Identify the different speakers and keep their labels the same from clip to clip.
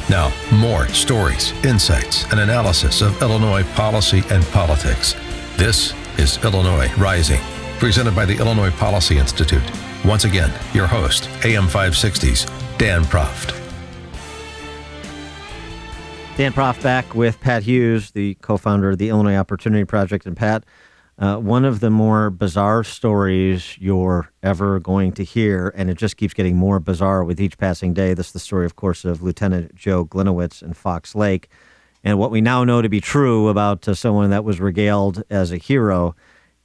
Speaker 1: Now, more stories, insights, and analysis of Illinois policy and politics. This is Illinois Rising, presented by the Illinois Policy Institute. Once again, your host, AM 560's Dan Proft.
Speaker 2: Dan Proft back with Pat Hughes, the co-founder of the Illinois Opportunity Project. And Pat, one of the more bizarre stories you're ever going to hear, and it just keeps getting more bizarre with each passing day. This is the story, of course, of Lieutenant Joe Gliniewicz in Fox Lake, and what we now know to be true about someone that was regaled as a hero.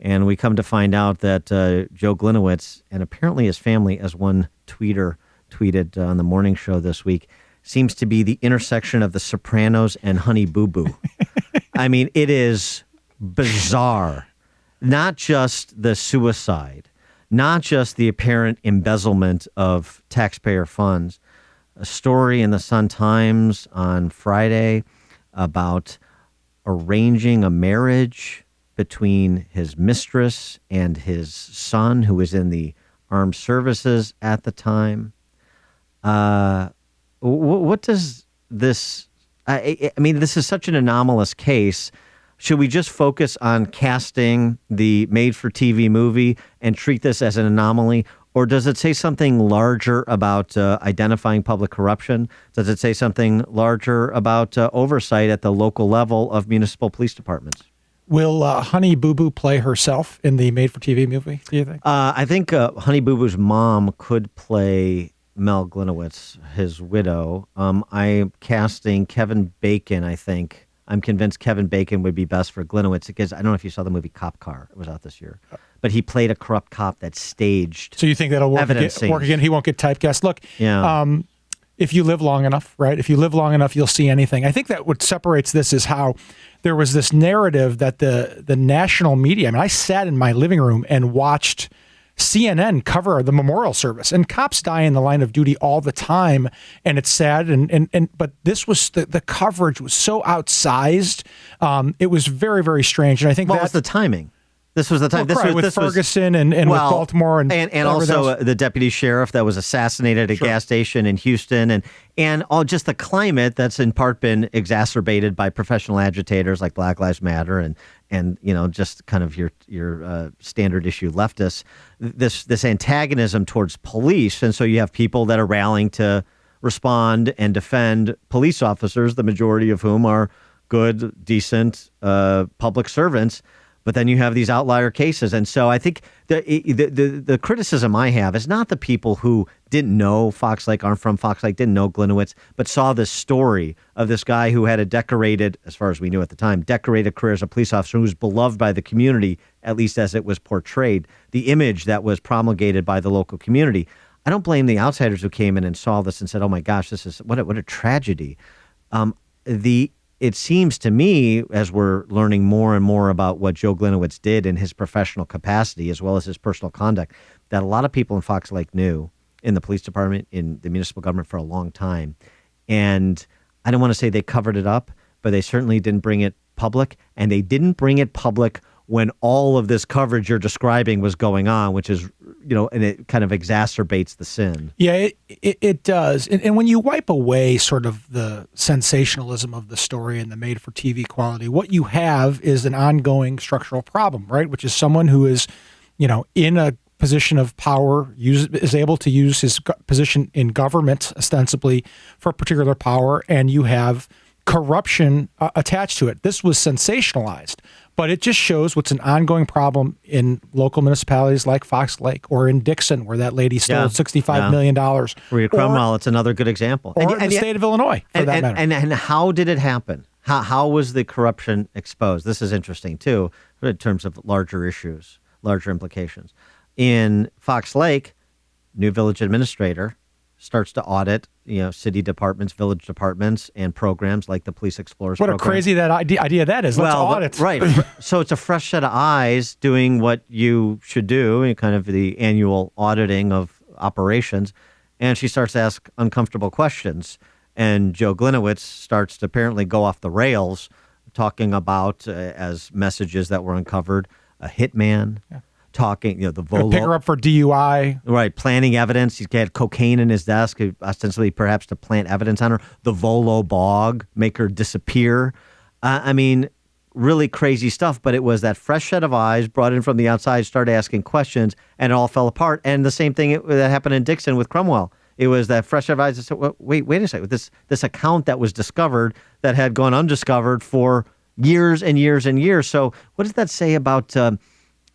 Speaker 2: And we come to find out that Joe Gliniewicz, and apparently his family, as one tweeter tweeted on the morning show this week, seems to be the intersection of The Sopranos and Honey Boo Boo. I mean, it is bizarre. Not just the suicide, not just the apparent embezzlement of taxpayer funds. A story in the Sun-Times on Friday about arranging a marriage between his mistress and his son, who was in the armed services at the time. What does this... I mean, this is such an anomalous case. Should we just focus on casting the made-for-TV movie and treat this as an anomaly? Or does it say something larger about identifying public corruption? Does it say something larger about oversight at the local level of municipal police departments?
Speaker 3: Will Honey Boo Boo play herself in the made-for-TV movie, do you think?
Speaker 2: I think Honey Boo Boo's mom could play Mel Gliniewicz, his widow. I'm casting Kevin Bacon, I think. I'm convinced Kevin Bacon would be best for Gliniewicz because I don't know if you saw the movie Cop Car. It was out this year. But he played a corrupt cop that staged.
Speaker 3: So you think that'll work again? He won't get typecast. Look,
Speaker 2: yeah.
Speaker 3: If you live long enough, right? If you live long enough, you'll see anything. I think that what separates this is how there was this narrative that the national media, I mean, I sat in my living room and watched CNN cover the memorial service, and cops die in the line of duty all the time, and it's sad. But this was the coverage was so outsized. It was very, very strange. And I think
Speaker 2: what was the timing? This was the time.
Speaker 3: Well, with Ferguson and with Baltimore and
Speaker 2: also the deputy sheriff that was assassinated at a gas station in Houston, and all just the climate that's in part been exacerbated by professional agitators like Black Lives Matter and you know, just kind of your standard issue leftists, this antagonism towards police. And so you have people that are rallying to respond and defend police officers, the majority of whom are good, decent public servants. But then you have these outlier cases. And so I think the criticism I have is not the people who didn't know Fox Lake, aren't from Fox Lake, didn't know Gliniewicz, but saw this story of this guy who had a decorated, as far as we knew at the time, decorated career as a police officer who was beloved by the community, at least as it was portrayed, the image that was promulgated by the local community. I don't blame the outsiders who came in and saw this and said, oh my gosh, this is what a tragedy. It seems to me, as we're learning more and more about what Joe Gliniewicz did in his professional capacity, as well as his personal conduct, that a lot of people in Fox Lake knew, in the police department, in the municipal government for a long time. And I don't want to say they covered it up, but they certainly didn't bring it public. And they didn't bring it public when all of this coverage you're describing was going on, which is, you know, and it kind of exacerbates the sin.
Speaker 3: Yeah, it does. And when you wipe away sort of the sensationalism of the story and the made-for-TV quality, what you have is an ongoing structural problem, right? Which is someone who is, you know, in a position of power, is able to use his position in government ostensibly for particular power, and you have corruption attached to it. This was sensationalized, but it just shows what's an ongoing problem in local municipalities like Fox Lake or in Dixon, where that lady stole $65 million.
Speaker 2: Rita Cromwell, it's another good example.
Speaker 3: Or in the state of Illinois, for that matter.
Speaker 2: And how did it happen? How was the corruption exposed? This is interesting, too, in terms of larger issues, larger implications. In Fox Lake, new village administrator starts to audit, you know, city departments, village departments, and programs like the Police Explorers program.
Speaker 3: What a crazy idea that is. Let's audit.
Speaker 2: Right. So it's a fresh set of eyes doing what you should do, kind of the annual auditing of operations. And she starts to ask uncomfortable questions. And Joe Gliniewicz starts to apparently go off the rails, talking about, as messages that were uncovered, a hitman, talking, the
Speaker 3: Pick her
Speaker 2: Volo,
Speaker 3: up for DUI.
Speaker 2: right, planting evidence. He had cocaine in his desk, ostensibly perhaps to plant evidence on her. The Volo bog, make her disappear. I mean, really crazy stuff, but it was that fresh set of eyes brought in from the outside, started asking questions, and it all fell apart. And the same thing that happened in Dixon with Cromwell. It was that fresh set of eyes that said, well, wait a second. This account that was discovered that had gone undiscovered for years and years and years. So what does that say about,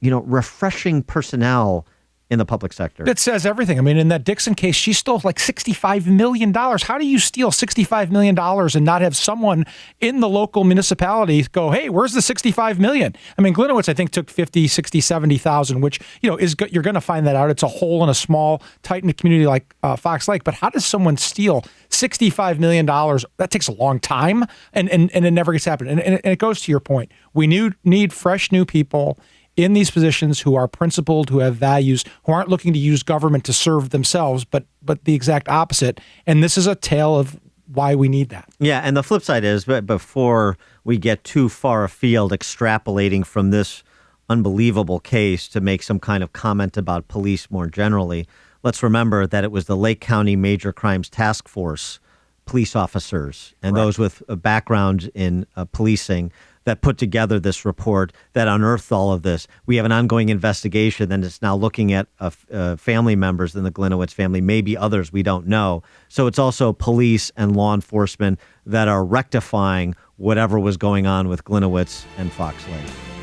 Speaker 2: refreshing personnel in the public sector?
Speaker 3: It says everything. I mean, in that Dixon case, she stole like $65 million. How do you steal $65 million and not have someone in the local municipality go, hey, where's the $65 million? I mean, Glenowitz, I think, took 50, 60, 70,000, which, you're going to find that out. It's a hole in a small, tight-knit community like Fox Lake. But how does someone steal $65 million? That takes a long time, and it never gets happened. And it goes to your point. We need fresh, new people in these positions who are principled, who have values, who aren't looking to use government to serve themselves, but the exact opposite. And this is a tale of why we need that.
Speaker 2: Yeah, and the flip side is, but before we get too far afield extrapolating from this unbelievable case to make some kind of comment about police more generally, let's remember that it was the Lake County Major Crimes Task Force police officers and those with a background in policing that put together this report that unearthed all of this. We have an ongoing investigation that is now looking at family members in the Glenowitz family, maybe others we don't know. So it's also police and law enforcement that are rectifying whatever was going on with Glenowitz and Fox Lake.